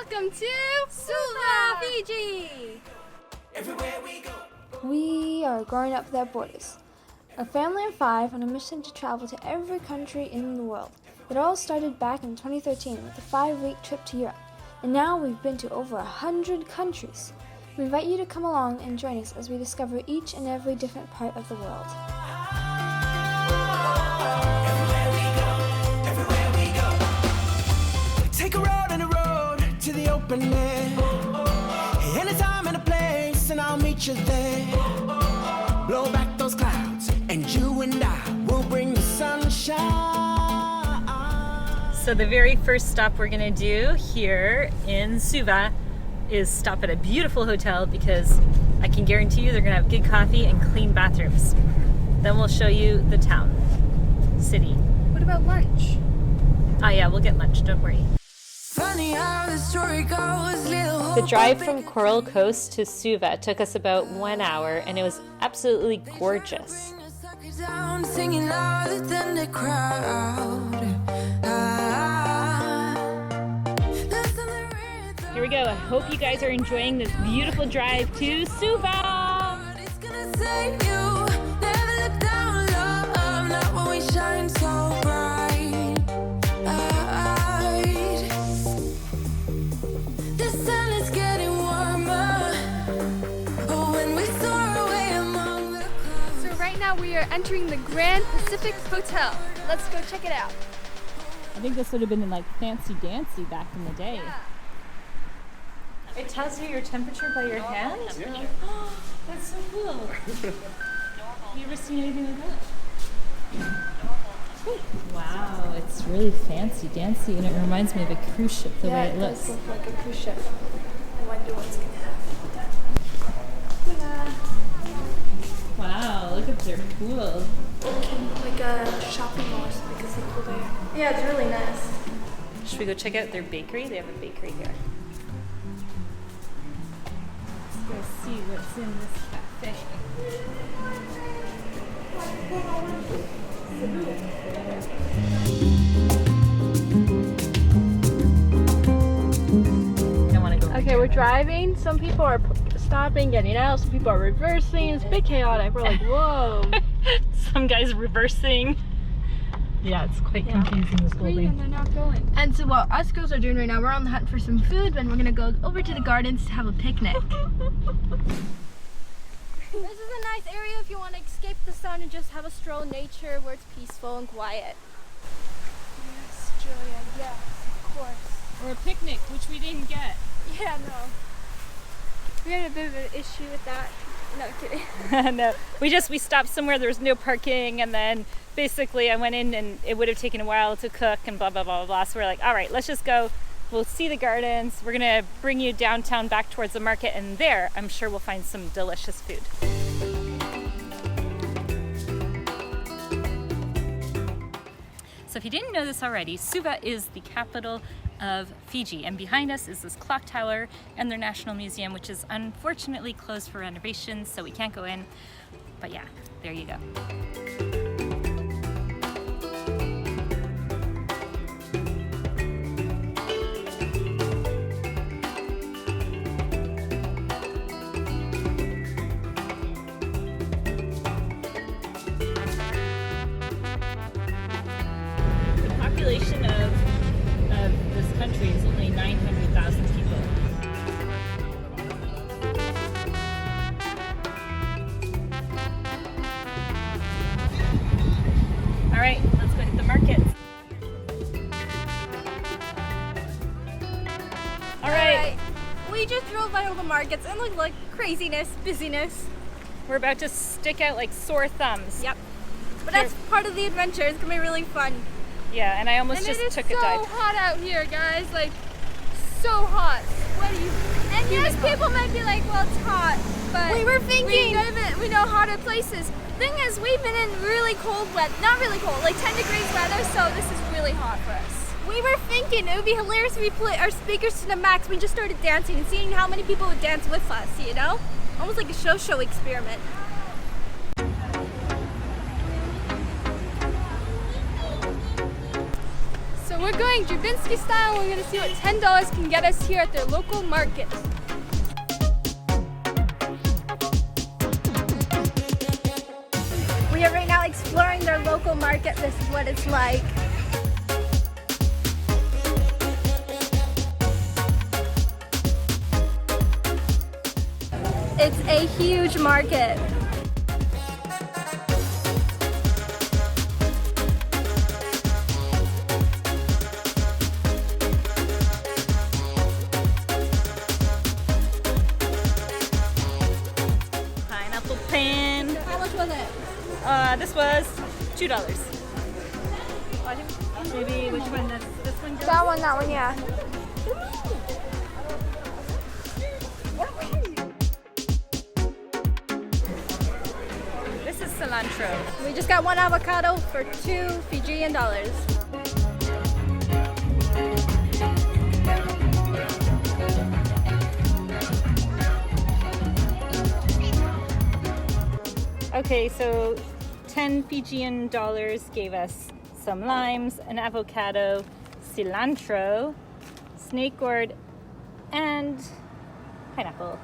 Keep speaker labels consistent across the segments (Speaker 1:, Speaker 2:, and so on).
Speaker 1: Welcome to SUVA Fiji!
Speaker 2: Everywhere we go.
Speaker 3: We are growing up without borders. A family of 5 on a mission to travel to every country in the world. It all started back in 2013 with a 5-week trip to Europe, and now we've been to over 100 countries. We invite you to come along and join us as we discover each and every different part of the world.
Speaker 2: Everywhere we go. Take a road and a road to the open air. Anytime and a place, and I'll meet you there. Blow back those clouds, and you and I will bring the sunshine.
Speaker 4: So the very first stop we're gonna do here in Suva is stop at a beautiful hotel because I can guarantee you they're gonna have good coffee and clean bathrooms. Then we'll show you the town, city.
Speaker 1: What about lunch?
Speaker 4: Oh yeah, we'll get lunch, don't worry.
Speaker 2: Funny how the story goes, little
Speaker 4: The drive from Coral Coast to Suva took us about 1 hour and it was absolutely gorgeous.
Speaker 2: singing louder than the crowd.
Speaker 4: Here we go. I hope you guys are enjoying this beautiful drive to Suva.
Speaker 2: It's gonna save you. Never look down, love, not when we shine so bright. The sun is getting warmer. Oh, when we soar away among the clouds.
Speaker 1: So right now we are entering the Grand Pacific Hotel. Let's go check it out.
Speaker 4: I think this would have been like fancy dancy back in the day.
Speaker 1: Yeah.
Speaker 4: It tells you your temperature by your hand? Yeah. Oh, that's so cool. You ever seen anything like that? Wow, it's really fancy dancy and it reminds me of a cruise ship the way it looks.
Speaker 3: Does look like a cruise ship. I wonder what's going to happen.
Speaker 4: Wow, look at their pool.
Speaker 3: Like a shopping mall or something because it's cool there. Yeah, it's really nice.
Speaker 4: Should we go check out their bakery? They have a bakery here. Let's go see what's in this cafe. I want to go.
Speaker 1: Okay, we're driving. Some people are stopping, getting out. Some people are reversing. It's a bit chaotic. We're like, whoa.
Speaker 4: Some guys reversing. Yeah, it's quite confusing this building.
Speaker 1: And they're not going. And so what us girls are doing right now, we're on the hunt for some food, and we're gonna go over to the gardens to have a picnic. This is a nice area if you want to escape the sun and just have a stroll in nature where it's peaceful and quiet. Yes, Julia, yes, of course.
Speaker 4: Or a picnic, which we didn't get.
Speaker 1: Yeah, no. We had a bit of an issue with that. No, kidding.
Speaker 4: No, we stopped somewhere, there was no parking, and then basically I went in and it would have taken a while to cook and blah, blah, blah, blah, blah. So we're like, all right, let's just go. We'll see the gardens. We're gonna bring you downtown back towards the market, and there I'm sure we'll find some delicious food. So if you didn't know this already, Suva is the capital of Fiji, and behind us is this clock tower and their national museum, which is unfortunately closed for renovations, so we can't go in. But yeah, there you go. The population of this country is only 900,000 people. All right, let's go hit the markets. All right,
Speaker 1: We just drove by all the markets and looked like craziness, busyness.
Speaker 4: we're about to stick out like sore thumbs.
Speaker 1: Yep. But that's part of the adventure. It's gonna be really fun.
Speaker 4: Yeah, and I almost just took a dive.
Speaker 1: It's so hot out here, guys. Like, so hot. Sweaty. And yes, people might be like, well, it's hot. But we were thinking. We know hotter places. Thing is, we've been in really cold weather. Not really cold, like 10 degrees weather, so this is really hot for us. We were thinking it would be hilarious if we put our speakers to the max. We just started dancing and seeing how many people would dance with us, you know? Almost like a show experiment. So We're going Drabinsky style. We're gonna see what $10 can get us here at their local market.
Speaker 5: We are right now exploring their local market. This is what it's like. It's a huge market.
Speaker 4: Pineapple pan.
Speaker 5: How much was it?
Speaker 4: This was $2. Maybe which one? This one? Goes?
Speaker 3: That one, yeah.
Speaker 4: This is cilantro.
Speaker 5: We just got one avocado for $2 Fijian dollars.
Speaker 4: Okay, so 10 Fijian dollars gave us some limes, an avocado, cilantro, snake gourd, and pineapple.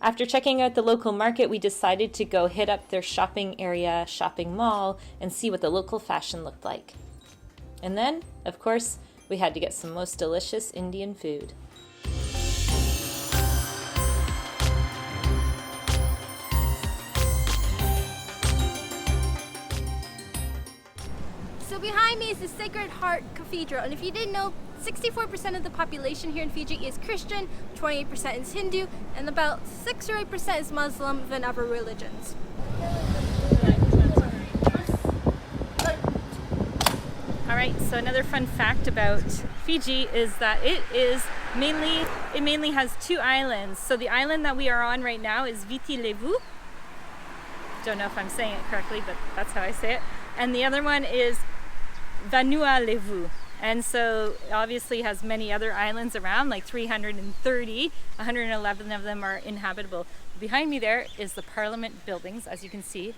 Speaker 4: After checking out the local market, we decided to go hit up their shopping area, shopping mall, and see what the local fashion looked like. And then, of course, we had to get some most delicious Indian food.
Speaker 5: So behind me is the Sacred Heart Cathedral, and if you didn't know, 64% of the population here in Fiji is Christian, 28% is Hindu, and about 6 or 8% is Muslim than other religions.
Speaker 4: Alright, so another fun fact about Fiji is that it mainly has 2 islands. So the island that we are on right now is Viti Levu. Don't know if I'm saying it correctly, but that's how I say it. And the other one is Vanua Levu. And so it obviously has many other islands around, like 330, 111 of them are inhabitable. Behind me there is the Parliament buildings, as you can see.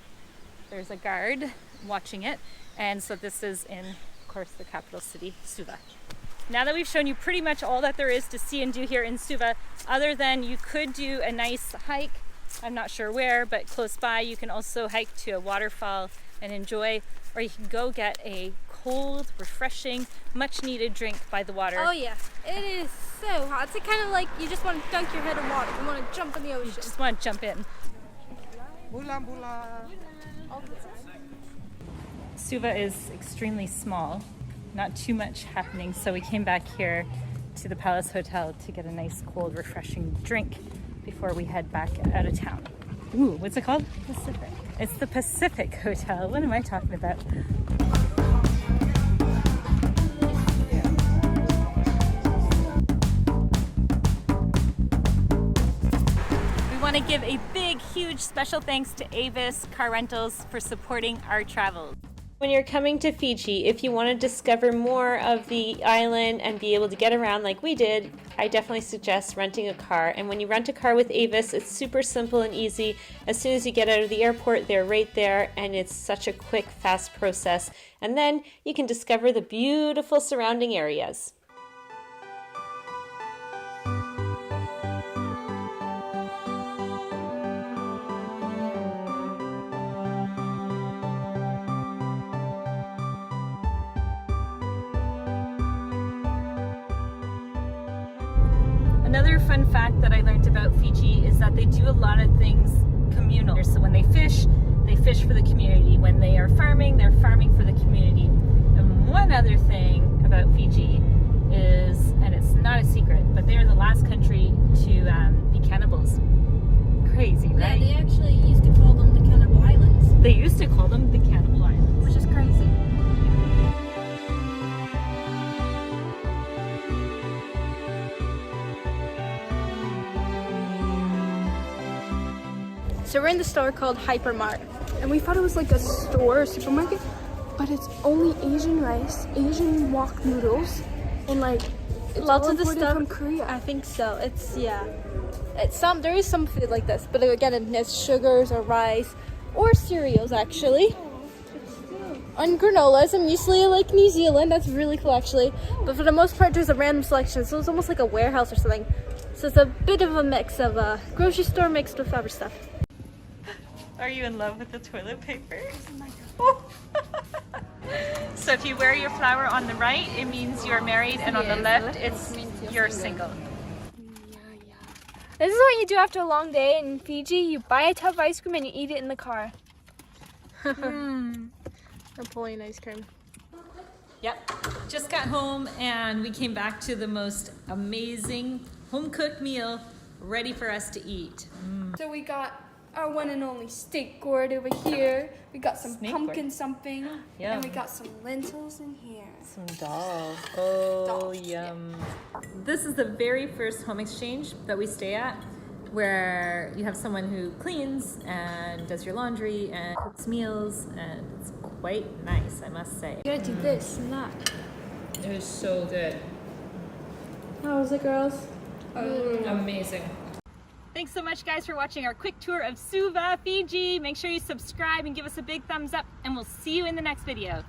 Speaker 4: There's a guard watching it. And so this is in, of course, the capital city, Suva. Now that we've shown you pretty much all that there is to see and do here in Suva, other than you could do a nice hike, I'm not sure where, but close by, you can also hike to a waterfall and enjoy, or you can go get a cold, refreshing, much needed drink by the water.
Speaker 5: Oh yeah, it is so hot. It's kind of like you just want to dunk your head in water. You want to jump in the ocean.
Speaker 4: You just want to jump in. Suva is extremely small, not too much happening, so we came back here to the Palace Hotel to get a nice cold, refreshing drink before we head back out of town. Ooh, what's it called? Pacific. It's the Pacific Hotel. What am I talking about? We want to give a big, huge special thanks to Avis Car Rentals for supporting our travels. When you're coming to Fiji, if you want to discover more of the island and be able to get around like we did, I definitely suggest renting a car. And when you rent a car with Avis, it's super simple and easy. As soon as you get out of the airport, they're right there, and it's such a quick, fast process. And then you can discover the beautiful surrounding areas. Another fun fact that I learned about Fiji is that they do a lot of things communal. So when they fish for the community. When they are farming, they're farming for the community. And one other thing about Fiji is, and it's not a secret, but they are the last country to be cannibals. Crazy, right?
Speaker 5: Yeah, they actually used to call them the Cannibal Islands.
Speaker 4: They used to call them the Cannibal Islands.
Speaker 5: Which is crazy. So we're in the store called Hypermart, and we thought it was like a store or supermarket, but it's only Asian rice, Asian wok noodles, and like lots of the stuff from Korea. I think so. It's there is some food like this, but again, it's sugars or rice or cereals actually. on granolas. I'm usually like New Zealand. That's really cool actually. But for the most part, there's a random selection. So it's almost like a warehouse or something. So it's a bit of a mix of a grocery store mixed with other stuff.
Speaker 4: Are you in love with the toilet paper? Oh so if you wear your flower on the right, it means you're married, and on the left, it's you're single.
Speaker 1: This is what you do after a long day in Fiji. You buy a tub of ice cream and you eat it in the car.
Speaker 5: Napoleon ice cream.
Speaker 4: Yep, just got home and we came back to the most amazing home-cooked meal ready for us to eat.
Speaker 1: So we got our one and only steak gourd over here. We got some
Speaker 4: Snake
Speaker 1: pumpkin
Speaker 4: gourd.
Speaker 1: something.
Speaker 4: Yum.
Speaker 1: And we got some lentils in here.
Speaker 4: Some dal. Oh,
Speaker 1: Dal,
Speaker 4: yum. This is the very first home exchange that we stay at, where you have someone who cleans and does your laundry and cooks meals, and it's quite nice, I must say.
Speaker 1: You gotta do this and that.
Speaker 4: It was so good.
Speaker 5: How was it, girls?
Speaker 4: Amazing. Thanks so much, guys, for watching our quick tour of SUVA Fiji. Make sure you subscribe and give us a big thumbs up, and we'll see you in the next video.